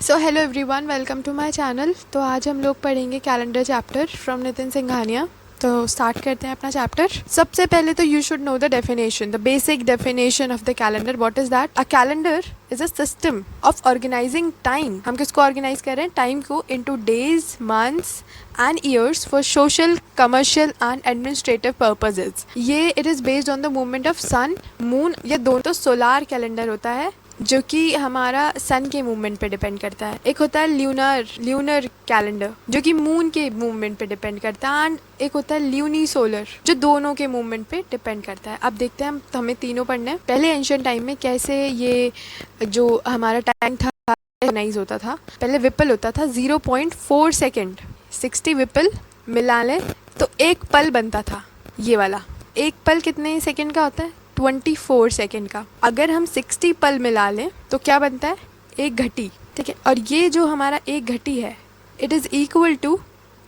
So hello everyone, welcome to my channel. तो आज हम लोग पढ़ेंगे calendar chapter from Nitin Singhania. तो स्टार्ट करते हैं अपना चैप्टर। सबसे पहले तो you should know the definition, the basic definition of the calendar. What is that? A calendar is a system of organising time. हम किसको ऑर्गेनाइज कर रहे हैं? टाइम को into days, months and years for social, commercial and administrative purposes. ये it is based on the movement of sun, moon. ये दोनों तो सोलार कैलेंडर होता है जो कि हमारा सन के मूवमेंट पे डिपेंड करता है। एक होता है ल्यूनर कैलेंडर जो कि मून के मूवमेंट पे डिपेंड करता है, एंड एक होता है ल्यूनी सोलर जो दोनों के मूवमेंट पे डिपेंड करता है। अब देखते हैं हम, तो हमें तीनों पढ़ने हैं। पहले एंशिएंट टाइम में कैसे ये जो हमारा टाइम था ऑर्गेनाइज होता था। पहले विपल होता था 0.4 सेकेंड। 60 विपल मिला लें तो एक पल बनता था। ये वाला एक पल कितने सेकेंड का होता है? 24 सेकेंड का। अगर हम 60 पल मिला लें तो क्या बनता है? एक घटी। ठीक है, और ये जो हमारा एक घटी है it is equal to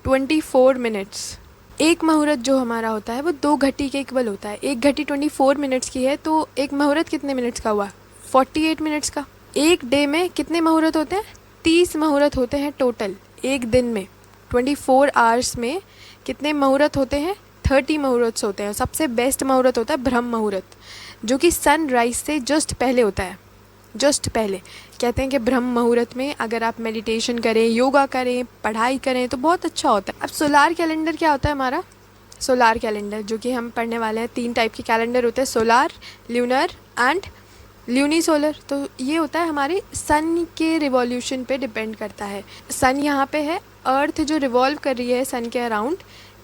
24 minutes. एक मुहूर्त जो हमारा होता है वो 2 घटी के इक्वल होता है। एक घटी 24 मिनट्स की है तो एक मुहूर्त कितने मिनट्स का हुआ? 48 मिनट्स का। एक डे में कितने मुहूर्त होते हैं? 30 मुहूर्त होते हैं टोटल एक दिन में। 24 आवर्स में कितने मुहूर्त होते हैं? 30 मुहूर्त होते हैं। सबसे बेस्ट मुहूर्त होता है ब्रह्म मुहूर्त जो कि सनराइज से जस्ट पहले होता है। जस्ट पहले कहते हैं कि ब्रह्म मुहूर्त में अगर आप मेडिटेशन करें, योगा करें, पढ़ाई करें तो बहुत अच्छा होता है। अब सोलार कैलेंडर क्या होता है हमारा? सोलार कैलेंडर जो कि हम पढ़ने वाले हैं, 3 टाइप के कैलेंडर होते हैं, सोलार, ल्यूनर एंड ल्यूनी सोलर। तो ये होता है हमारे सन के रिवॉल्यूशन पे डिपेंड करता है। सन यहाँ पे है, अर्थ जो रिवॉल्व कर रही है सन के अराउंड,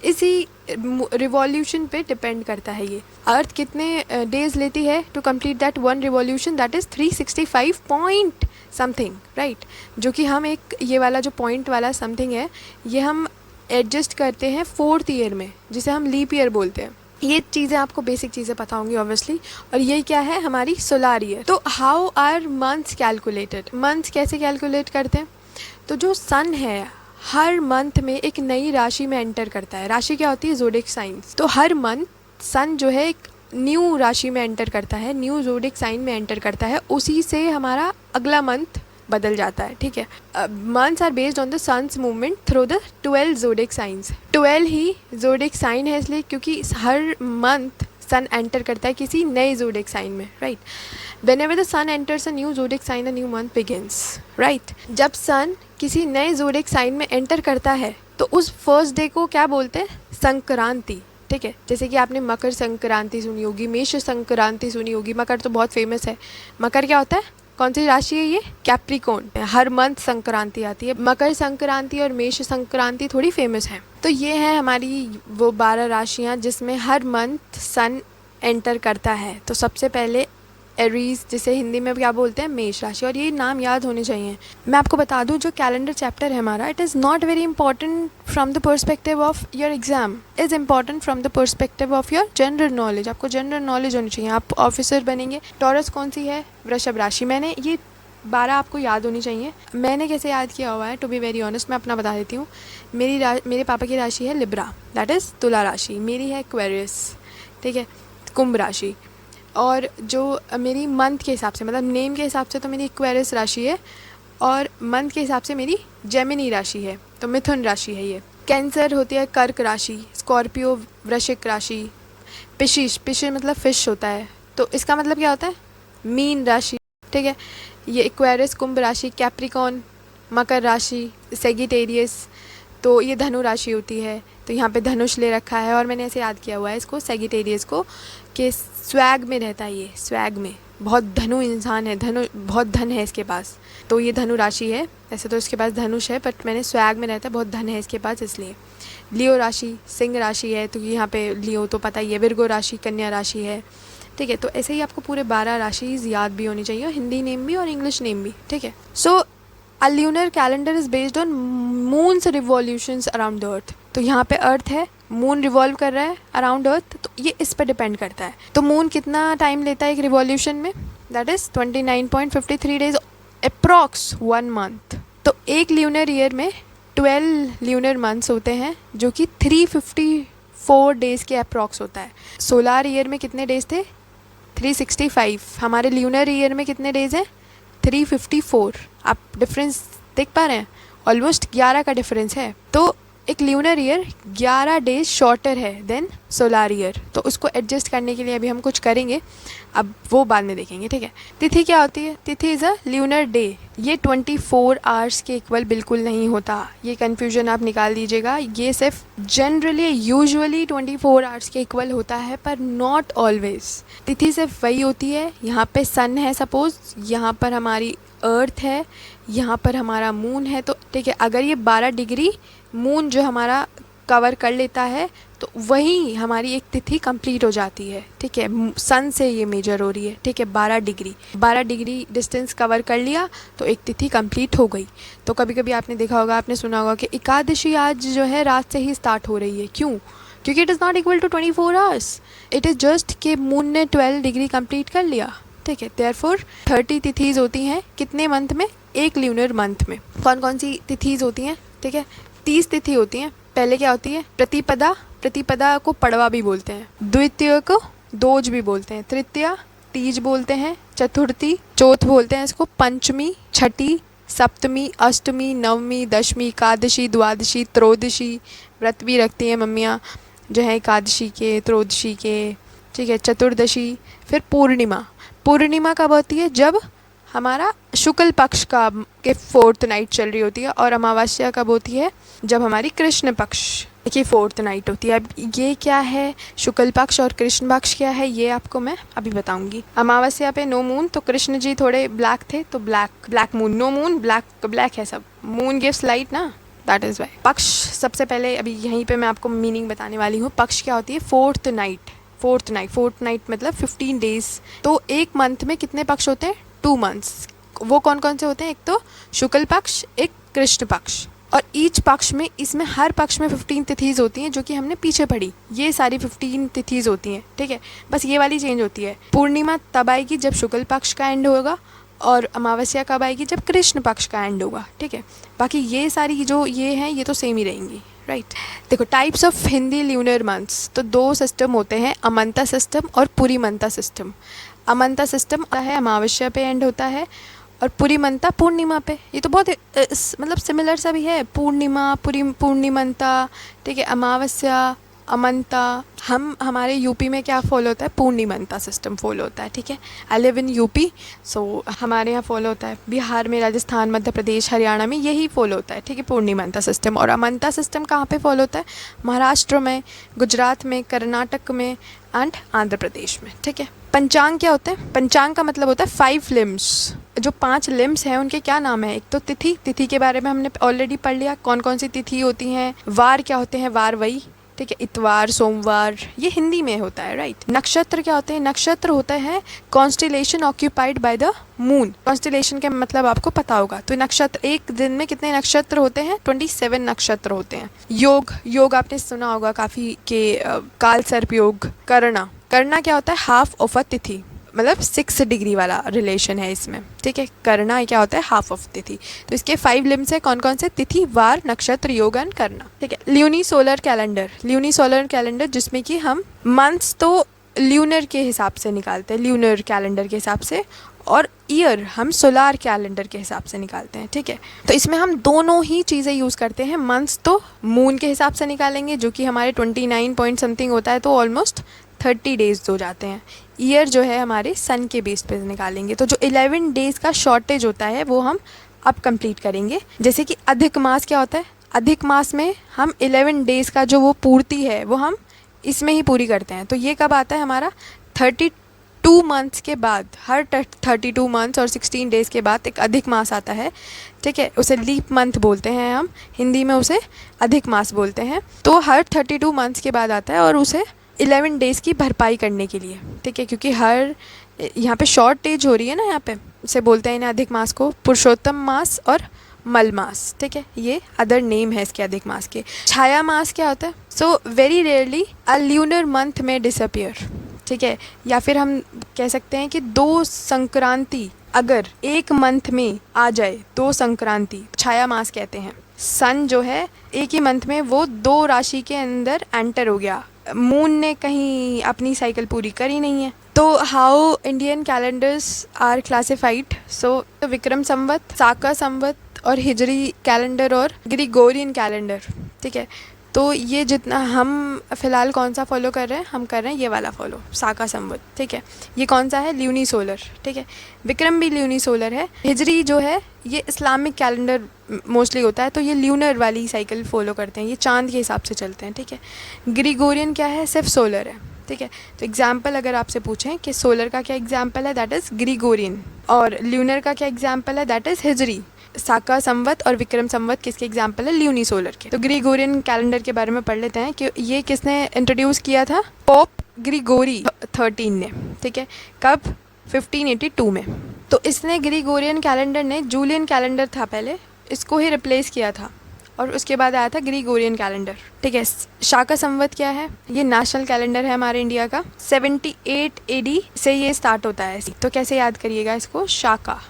इसी रिवॉल्यूशन पे डिपेंड करता है। ये अर्थ कितने डेज लेती है to complete that one revolution? That is 365 point something, right. जो कि हम एक ये वाला जो पॉइंट वाला समथिंग है ये हम एडजस्ट करते हैं 4th ईयर में, जिसे हम लीप ईयर बोलते हैं। ये चीज़ें आपको बेसिक चीज़ें पता होंगी ऑब्वियसली। और ये क्या है? हमारी सोलार ईयर। तो how are months calculated? Months कैसे कैलकुलेट करते हैं? तो जो सन है हर मंथ में एक नई राशि में एंटर करता है। राशि क्या होती है? Zodiac science. तो हर मंथ सन जो है एक न्यू राशि में एंटर करता है, न्यू ज़ोडिक साइन में एंटर करता है। उसी से हमारा अगला मंथ बदल जाता है। ठीक है, months are based on the sun's movement through the 12 zodiac signs. 12 ही ज़ोडिक साइन है इसलिए क्योंकि हर मंथ सन एंटर करता है किसी नए ज़ोडिक साइन में, right. Whenever the sun enters a new zodiac sign, a new month begins, right? जब सन किसी नए ज़ोडिक साइन में एंटर करता है तो उस फर्स्ट डे को क्या बोलते हैं? संक्रांति। ठीक है, जैसे कि आपने मकर संक्रांति सुनी होगी, मेष संक्रांति सुनी होगी। मकर तो बहुत फेमस है। मकर क्या होता है? कौन सी राशि है ये? कैप्रिकॉर्न। हर मंथ संक्रांति आती है। मकर संक्रांति और मेष संक्रांति थोड़ी फेमस है। तो ये है हमारी वो 12 राशियाँ जिसमें हर मंथ सन एंटर करता है। तो सबसे पहले एरीज, जिसे हिंदी में क्या बोलते हैं? मेष राशि। और ये नाम याद होने चाहिए। मैं आपको बता दूं जो कैलेंडर चैप्टर है हमारा, it is not very important from the perspective of your exam, is important from the perspective of your general knowledge. आपको जनरल नॉलेज होनी चाहिए। आप ऑफिसर बनेंगे। टॉरस कौन सी है? वृषभ राशि। मैंने ये 12 आपको याद होनी चाहिए। मैंने कैसे याद किया हुआ है, टू बी वेरी ऑनेस्ट मैं अपना बता देती हूँ। मेरे पापा की राशि है लिब्रा, दैट इज़ तुला राशि। मेरी है एक्वेरियस, ठीक है, कुंभ राशि। और जो मेरी मंथ के हिसाब से, मतलब नेम के हिसाब से तो मेरी एक्वेरियस राशि है, और मंथ के हिसाब से मेरी जेमिनी राशि है, तो मिथुन राशि है ये। कैंसर होती है कर्क राशि, स्कॉर्पियो वृश्चिक राशि, पिशिश मतलब फिश होता है, तो इसका मतलब क्या होता है? मीन राशि। ठीक है, ये एक्वेरियस कुंभ राशि, कैप्रिकॉर्न मकर राशि, सेगिटेरियस तो ये धनु राशि होती है। तो यहाँ पे धनुष ले रखा है और मैंने ऐसे याद किया हुआ है इसको, सेगिटेरियस को, कि स्वैग में रहता है। ये स्वैग में बहुत धनु इंसान है, बहुत धन है इसके पास, तो ये धनु राशि है। ऐसे तो इसके पास धनुष है बट मैंने स्वैग में रहता है, बहुत धन है इसके पास इसलिए। लियो राशि सिंह राशि है, तो यहाँ पे लियो तो पता ही है। विर्गो राशि कन्या राशि है। ठीक है, तो ऐसे ही आपको पूरे 12 राशि याद भी होनी चाहिए, हिंदी नेम भी और इंग्लिश नेम भी। ठीक है, so a lunar calendar is based on moon's revolutions around the earth. तो यहाँ पे अर्थ है, मून रिवॉल्व कर रहा है अराउंड अर्थ, तो ये इस पर डिपेंड करता है। तो मून कितना टाइम लेता है एक रिवॉल्यूशन में? That is 29.53 days, approx 1 month. तो एक ल्यूनर ईयर में 12 ल्यूनर मंथ्स होते हैं जो कि 354 डेज़ के अप्रॉक्स होता है। सोलार ईयर में कितने डेज थे? 365। हमारे ल्यूनर ईयर में कितने डेज हैं? 354। आप डिफरेंस देख पा रहे हैं, ऑलमोस्ट 11 का डिफरेंस है। तो एक ल्यूनर ईयर 11 डेज शॉर्टर है देन सोलार ईयर। तो उसको एडजस्ट करने के लिए अभी हम कुछ करेंगे, अब वो बाद में देखेंगे, ठीक है। तिथि क्या होती है? तिथि इज़ अ ल्यूनर डे। ये 24 आवर्स के इक्वल बिल्कुल नहीं होता, ये कन्फ्यूजन आप निकाल दीजिएगा। ये सिर्फ जनरली यूजुअली 24 आवर्स के इक्वल होता है, पर नॉट ऑलवेज। तिथि सिर्फ वही होती है, यहाँ पे सन है सपोज, यहाँ पर हमारी अर्थ है, यहाँ पर हमारा मून है, तो ठीक है, अगर ये 12 डिग्री मून जो हमारा कवर कर लेता है तो वही हमारी एक तिथि कंप्लीट हो जाती है, ठीक है। सन से ये मेजर हो रही है, ठीक है। 12 डिग्री डिस्टेंस कवर कर लिया तो एक तिथि कंप्लीट हो गई। तो कभी कभी आपने देखा होगा, आपने सुना होगा कि एकादशी आज जो है रात से ही स्टार्ट हो रही है। क्यों? क्योंकि it is not equal to 24 hours, it is just कि मून ने 12 डिग्री कंप्लीट कर लिया, ठीक है। देयरफॉर 30 तिथीज़ होती हैं कितने मंथ में? एक ल्यूनर मंथ में। कौन कौन सी तिथीज़ होती हैं? ठीक है, 30 तिथि होती हैं। पहले क्या होती है? प्रतिपदा, प्रतिपदा को पड़वा भी बोलते हैं, द्वितीय को दोज भी बोलते हैं, तृतीया तीज बोलते हैं, चतुर्थी चौथ बोलते हैं इसको, पंचमी, छठी, सप्तमी, अष्टमी, नवमी, दशमी, एकादशी, द्वादशी, त्रयोदशी। व्रत भी रखती हैं मम्मियाँ जो है एकादशी के, त्रयोदशी के, ठीक है, चतुर्दशी। फिर पूर्णिमा। पूर्णिमा कब होती है? जब हमारा शुक्ल पक्ष का के 4th नाइट चल रही होती है। और अमावस्या कब होती है? जब हमारी कृष्ण पक्ष की 4th नाइट होती है। अब ये क्या है शुक्ल पक्ष और कृष्ण पक्ष क्या है, ये आपको मैं अभी बताऊंगी। अमावस्या पे नो मून, तो कृष्ण जी थोड़े ब्लैक थे तो black moon, no moon black है सब, मून गिव्स लाइट ना, दैट इज़ वाई। पक्ष सबसे पहले अभी यहीं पे मैं आपको मीनिंग बताने वाली हूँ। पक्ष क्या होती है? 4th नाइट मतलब 15 डेज। तो एक मंथ में कितने पक्ष होते हैं? 2 मंथ्स। वो कौन कौन से होते हैं? एक तो शुक्ल पक्ष, एक कृष्ण पक्ष। और ईच पक्ष में, इसमें हर पक्ष में 15 तिथीज़ होती हैं जो कि हमने पीछे पढ़ी। ये सारी 15 तिथीज़ होती हैं, ठीक है। बस ये वाली चेंज होती है। पूर्णिमा तब आएगी जब शुक्ल पक्ष का एंड होगा, और अमावस्या कब आएगी? जब कृष्ण पक्ष का एंड होगा, ठीक है। बाकी ये सारी जो ये हैं ये तो सेम ही रहेंगी, राइट। देखो types of Hindi lunar months, तो 2 सिस्टम होते हैं, अमंता सिस्टम और पुरीमंता सिस्टम। अमंता सिस्टम है अमावस्या पे एंड होता है, और पुरीमंता पूर्णिमा पे। ये तो बहुत मतलब सिमिलर सा भी है, पूर्णिमा, पूर्णिमंता, ठीक है, अमावस्या, अमंता। हमारे यूपी में क्या फॉलो होता है? पूर्णिमंता सिस्टम फॉलो होता है, ठीक है। आई लिव इन यूपी, सो हमारे यहाँ फॉलो होता है। बिहार में, राजस्थान, मध्य प्रदेश, हरियाणा में यही फॉलो होता है, ठीक है, पूर्णिमंता सिस्टम। और अमंता सिस्टम कहाँ पे फॉलो होता है? महाराष्ट्र में, गुजरात में, कर्नाटक में एंड आंध्र प्रदेश में, ठीक है। पंचांग क्या होता है? पंचांग का मतलब होता है 5 लिम्स। जो 5 लिम्स हैं उनके क्या नाम है? एक तो तिथि के बारे में हमने ऑलरेडी पढ़ लिया, कौन कौन सी तिथि होती हैं। वार क्या होते हैं? वार वही, ठीक है, इतवार, सोमवार, ये हिंदी में होता है, राइट। नक्षत्र क्या होते हैं? नक्षत्र होता है constellation occupied by the moon. Constellation का मतलब आपको पता होगा। तो नक्षत्र, एक दिन में कितने नक्षत्र होते हैं? 27 नक्षत्र होते हैं। योग आपने सुना होगा काफ़ी के काल सर्प योग। करना क्या होता है? हाफ ऑफ अ तिथि, मतलब 6 डिग्री वाला रिलेशन है इसमें, ठीक है। करना क्या होता है? हाफ ऑफ तिथि। तो इसके 5 लिम्स है, कौन कौन से? तिथि, वार, नक्षत्र, योग एंड करना, ठीक है। ल्यूनी सोलर कैलेंडर जिसमें कि हम मंथ्स तो ल्यूनर के हिसाब से निकालते हैं, ल्यूनर कैलेंडर के हिसाब से, और ईयर हम सोलार कैलेंडर के हिसाब से निकालते हैं, ठीक है। तो इसमें हम दोनों ही चीज़ें यूज़ करते हैं। मंथ्स तो मून के हिसाब से निकालेंगे जो कि हमारे 29 पॉइंट समथिंग होता है, तो ऑलमोस्ट 30 डेज हो जाते हैं। ईयर जो है हमारे सन के बेस पे निकालेंगे। तो जो 11 डेज़ का शॉर्टेज होता है वो हम अब कंप्लीट करेंगे। जैसे कि अधिक मास क्या होता है? अधिक मास में हम 11 डेज़ का जो वो पूर्ति है वो हम इसमें ही पूरी करते हैं। तो ये कब आता है? हमारा 32 मंथ्स के बाद, हर 32 मंथ्स और 16 डेज़ के बाद एक अधिक मास आता है, ठीक है। उसे लीप मंथ बोलते हैं हम, हिंदी में उसे अधिक मास बोलते हैं। तो हर 32 मंथ्स के बाद आता है, और उसे 11 डेज़ की भरपाई करने के लिए, ठीक है। क्योंकि हर यहाँ पे शॉर्टेज हो रही है ना, यहाँ पे उसे बोलते हैं इन्हें अधिक मास को पुरुषोत्तम मास और मल मास, ठीक है। ये अदर नेम है इसके अधिक मास के। छाया मास क्या होता है? सो वेरी रेयरली अ ल्यूनर मंथ में डिसअपियर, ठीक है। या फिर हम कह सकते हैं कि 2 संक्रांति अगर एक मंथ में आ जाए, 2 संक्रांति, छाया मास कहते हैं। सन जो है एक ही मंथ में वो 2 राशि के अंदर एंटर हो गया, मून ने कहीं अपनी साइकिल पूरी करी नहीं है, तो how Indian calendars are classified, so Vikram Samvat, Saka Samvat और हिजरी कैलेंडर और ग्रिगोरियन कैलेंडर, ठीक है। तो ये जितना हम फ़िलहाल कौन सा फॉलो कर रहे हैं, हम कर रहे हैं ये वाला फॉलो, साका संवत, ठीक है। ये कौन सा है, ल्यूनी सोलर, ठीक है। विक्रम भी ल्यूनी सोलर है। हिजरी जो है ये इस्लामिक कैलेंडर मोस्टली होता है, तो ये ल्यूनर वाली साइकिल फॉलो करते हैं, ये चांद के हिसाब से चलते हैं, ठीक है। ग्रिगोरियन क्या है, सिर्फ सोलर है, ठीक है। तो एग्जाम्पल अगर आपसे पूछें कि सोलर का क्या एग्जाम्पल है, दैट इज़ ग्रिगोरियन, और ल्यूनर का क्या एग्जाम्पल है, दैट इज़ हिजरी। साका संवत और विक्रम संवत किसके एग्जाम्पल है, ल्यूनी सोलर के। तो ग्रिगोरियन कैलेंडर के बारे में पढ़ लेते हैं कि ये किसने इंट्रोड्यूस किया था, पोप ग्रिगोरी 13 ने, ठीक है। कब, 1582 में। तो इसने ग्रिगोरियन कैलेंडर ने, जूलियन कैलेंडर था पहले, इसको ही रिप्लेस किया था और उसके बाद आया था ग्रिगोरियन कैलेंडर, ठीक है। शाका संवत क्या है, ये नेशनल कैलेंडर है हमारे इंडिया का। 78 AD से ये स्टार्ट होता है, तो कैसे याद करिएगा इसको, शाका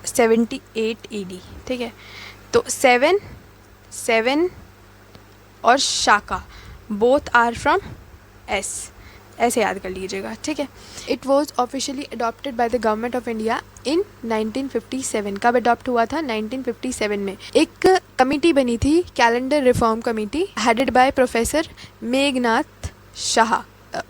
78 AD, ठीक है। तो 7 और शाका बोथ आर फ्रॉम एस, ऐसे याद कर लीजिएगा, ठीक है। It was officially adopted by the government of India in 1957। कब अडॉप्ट हुआ था, 1957 में। एक कमेटी बनी थी, calendar reform committee, headed by professor Meghnath Shah.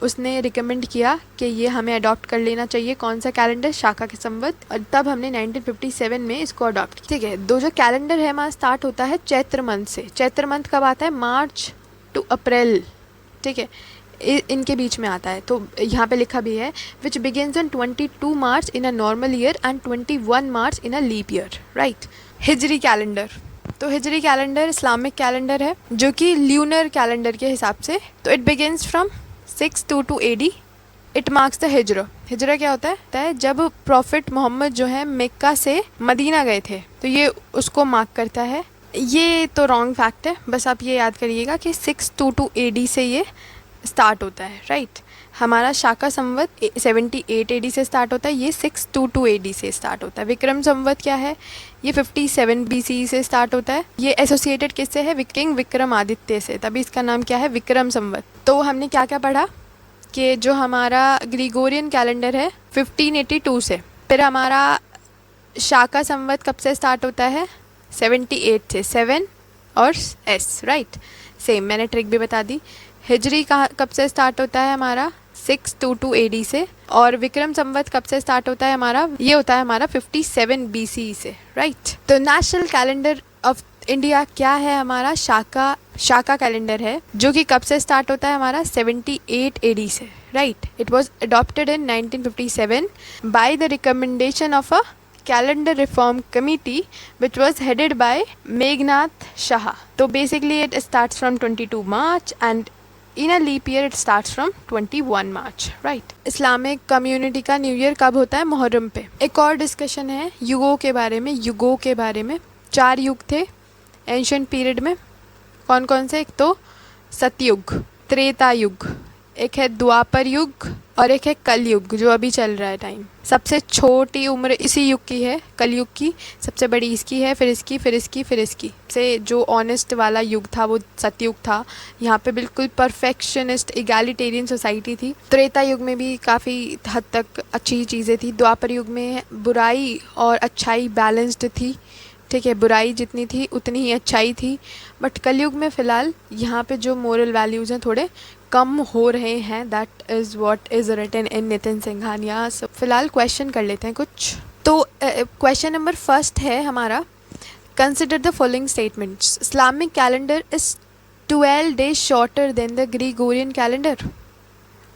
उसने रिकमेंड किया कि ये हमें अडॉप्ट कर लेना चाहिए, कौन सा कैलेंडर, शाका के संवत, और तब हमने 1957 में इसको अडॉप्ट किया, ठीक है। दो जो कैलेंडर है हमारा स्टार्ट होता है चैत्र मंथ से। चैत्र मंथ कब आता है, मार्च टू अप्रैल, ठीक है, इनके बीच में आता है। तो यहाँ पे लिखा भी है which begins on 22 March in a normal year and 21 March in a leap year, right. Hijri calendar, तो हिजरी कैलेंडर इस्लामिक कैलेंडर है जो कि ल्यूनर कैलेंडर के हिसाब से, तो it begins from 622 AD। It marks the Hijra. Hijra क्या होता है जब प्रॉफिट मोहम्मद जो है मक्का से मदीना गए थे, तो ये उसको मार्क करता है। ये तो रॉन्ग फैक्ट है, बस आप ये याद करिएगा कि 622 AD से ये स्टार्ट होता है, राइट। हमारा शाका संवत 78 AD से स्टार्ट होता है, ये 622 AD से स्टार्ट होता है। विक्रम संवत क्या है, ये 57 BCE से स्टार्ट होता है। ये एसोसिएटेड किससे है, किंग विक्रमादित्य से, तभी इसका नाम क्या है, विक्रम संवत। तो हमने क्या क्या पढ़ा कि जो हमारा ग्रिगोरियन कैलेंडर है 1582 से, फिर हमारा शाका संवत कब से स्टार्ट होता है, 78 से, 7 और S, राइट। सेम मैंने ट्रिक भी बता दी। हिजरी कब से स्टार्ट होता है हमारा, 622 AD से, और विक्रम संवत कब से स्टार्ट होता है हमारा, ये होता है हमारा 57 BCE से, राइट। तो नेशनल कैलेंडर ऑफ इंडिया क्या है हमारा, शाका कैलेंडर है, जो कि कब से स्टार्ट होता है हमारा, 78 AD से, right. It was adopted in 1957 by the recommendation of a calendar reform committee which was headed by Meghnad Shah. So basically it starts from 22 March and in a leap year it starts from 21 March, right? Islamic community का new year कब होता है, मुहर्रम पे। एक और discussion है युगों के बारे में। युगों के बारे में 4 युग थे एंशिएंट पीरियड में, कौन कौन से, एक तो सतयुग, त्रेता युग, एक है द्वापर युग और एक है कलयुग जो अभी चल रहा है टाइम। सबसे छोटी उम्र इसी युग की है, कलयुग की, सबसे बड़ी इसकी है, फिर इसकी, फिर इसकी, फिर इसकी। से जो ऑनेस्ट वाला युग था वो सतयुग था। यहाँ पे बिल्कुल परफेक्शनिस्ट इगैलिटेरियन सोसाइटी थी। त्रेता युग में भी काफ़ी हद तक अच्छी चीज़ें थी। द्वापर युग में बुराई और अच्छाई बैलेंस्ड थी, ठीक है, बुराई जितनी थी उतनी ही अच्छाई थी। बट कलयुग में फ़िलहाल यहाँ पे जो मोरल वैल्यूज़ हैं थोड़े कम हो रहे हैं। That is what is written in Nitin Singhania. So फिलहाल क्वेश्चन कर लेते हैं कुछ। तो क्वेश्चन नंबर फर्स्ट है हमारा, consider the following statements. Islamic calendar is 12 days shorter than the Gregorian calendar.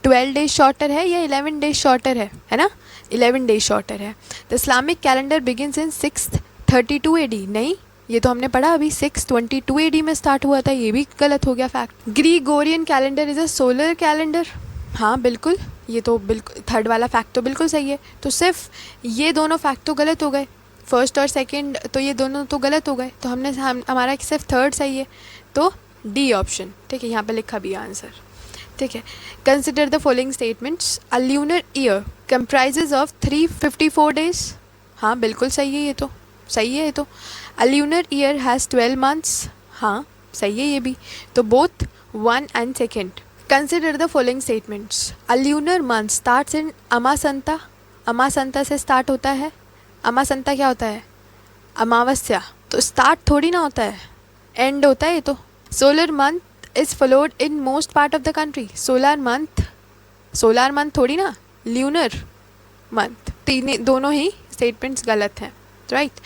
12 days shorter है या 11 days शॉर्टर है ना, 11 days शॉर्टर है। The Islamic calendar begins in 632 AD। नहीं, ये तो हमने पढ़ा अभी 622 AD में स्टार्ट हुआ था, ये भी गलत हो गया fact. Gregorian calendar is a solar calendar. हाँ बिल्कुल, ये तो बिल्कुल थर्ड वाला फैक्ट तो बिल्कुल सही है। तो सिर्फ ये दोनों फैक्ट तो गलत हो गए, फर्स्ट और सेकंड, तो ये दोनों तो गलत हो गए। तो हमारा सिर्फ थर्ड सही है, तो डी ऑप्शन, ठीक है, यहाँ पे लिखा भी आंसर, ठीक है। Consider the following statements. A lunar year comprises of 354 days। हाँ बिल्कुल सही है, ये तो सही है ये तो। A lunar year has 12 months। हाँ सही है ये भी। तो both 1 and 2 consider the following statements. A lunar month starts in Amanta. Amanta से स्टार्ट होता है। अमासंता क्या होता है? अमावस्या। तो स्टार्ट थोड़ी ना होता है, एंड होता है ये तो। Solar month is followed in most part of the country. Solar month थोड़ी ना, ल्यूनर मंथ। दोनों ही स्टेटमेंट्स गलत हैं, right.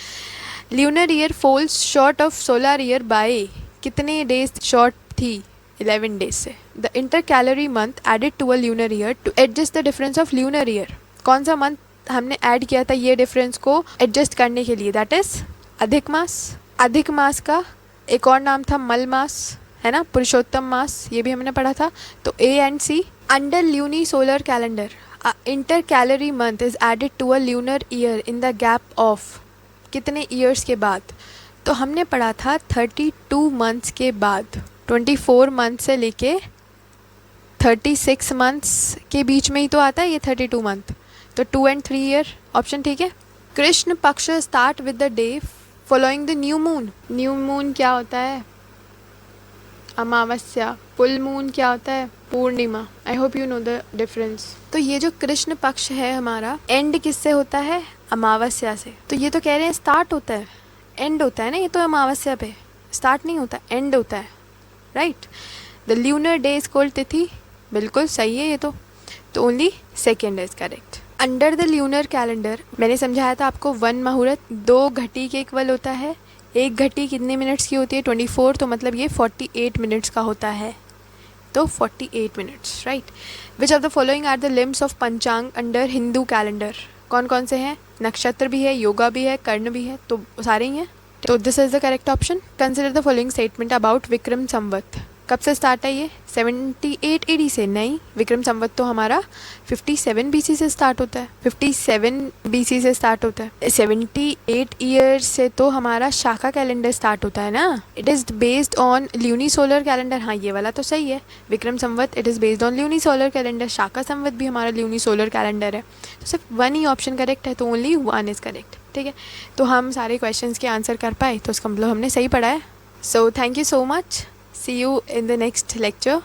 Lunar year falls short of solar year by, कितने डेज शॉर्ट थी? 11 डेज से। The intercalary month added to a lunar year to adjust the difference of lunar year. कौन सा month हमने ऐड किया था ये डिफरेंस को एडजस्ट करने के लिए? दैट इज अधिक मास। अधिक मास का एक और नाम था मल मास, है ना, पुरुषोत्तम मास, ये भी हमने पढ़ा था। तो A and C. Under ल्यूनी solar calendar intercalary month is added to a lunar year in the gap of, कितने ईयर्स के बाद? तो हमने पढ़ा था 32 मंथ्स के बाद। 24 मंथ से लेके 36 मंथ्स के बीच में ही तो आता है ये 32 मंथ। तो 2 and 3 ईयर ऑप्शन ठीक है। Krishna Paksha start with the day following the new moon. New moon क्या होता है? अमावस्या। फुल मून क्या होता है? पूर्णिमा। I hope you know the difference. तो ये जो कृष्ण पक्ष है हमारा, एंड किससे होता है? अमावस्या से। तो ये तो कह रहे हैं स्टार्ट होता है, एंड होता है ना, ये तो अमावस्या पे स्टार्ट नहीं होता, एंड होता है, right. The lunar day is called तिथि, बिल्कुल सही है ये तो only second is correct. Under the lunar calendar मैंने समझाया था आपको 1 मुहूर्त 2 घटी के इक्वल होता है। 1 घटी कितने मिनट्स की होती है? 24, तो मतलब ये 48 मिनट्स का होता है। तो 48 minutes, right. Which of the following are the limbs of panchang under Hindu calendar? कौन कौन से हैं? नक्षत्र भी है, योगा भी है, कर्ण भी है, तो सारे ही हैं। तो this is the correct option. Consider the following statement about Vikram Samvat. कब से स्टार्ट है ये? 78 AD से? नहीं, विक्रम संवत तो हमारा 57 BC से स्टार्ट होता है। 57 BC से स्टार्ट होता है। 78 ईयर्स से तो हमारा शाखा कैलेंडर स्टार्ट होता है ना। It is based on luni solar calendar. हाँ, ये वाला तो सही है। Vikram Samvat it is based on luni solar calendar. Shaka Samvat भी हमारा ल्यूनी सोलर कैलेंडर है। तो सिर्फ 1 ही ऑप्शन करेक्ट है, तो ओनली 1 इज़ करेक्ट, ठीक है। तो हम सारे क्वेश्चंस के आंसर कर पाए, तो इसका मतलब हमने सही पढ़ा है। So thank you so much. See you in the next lecture.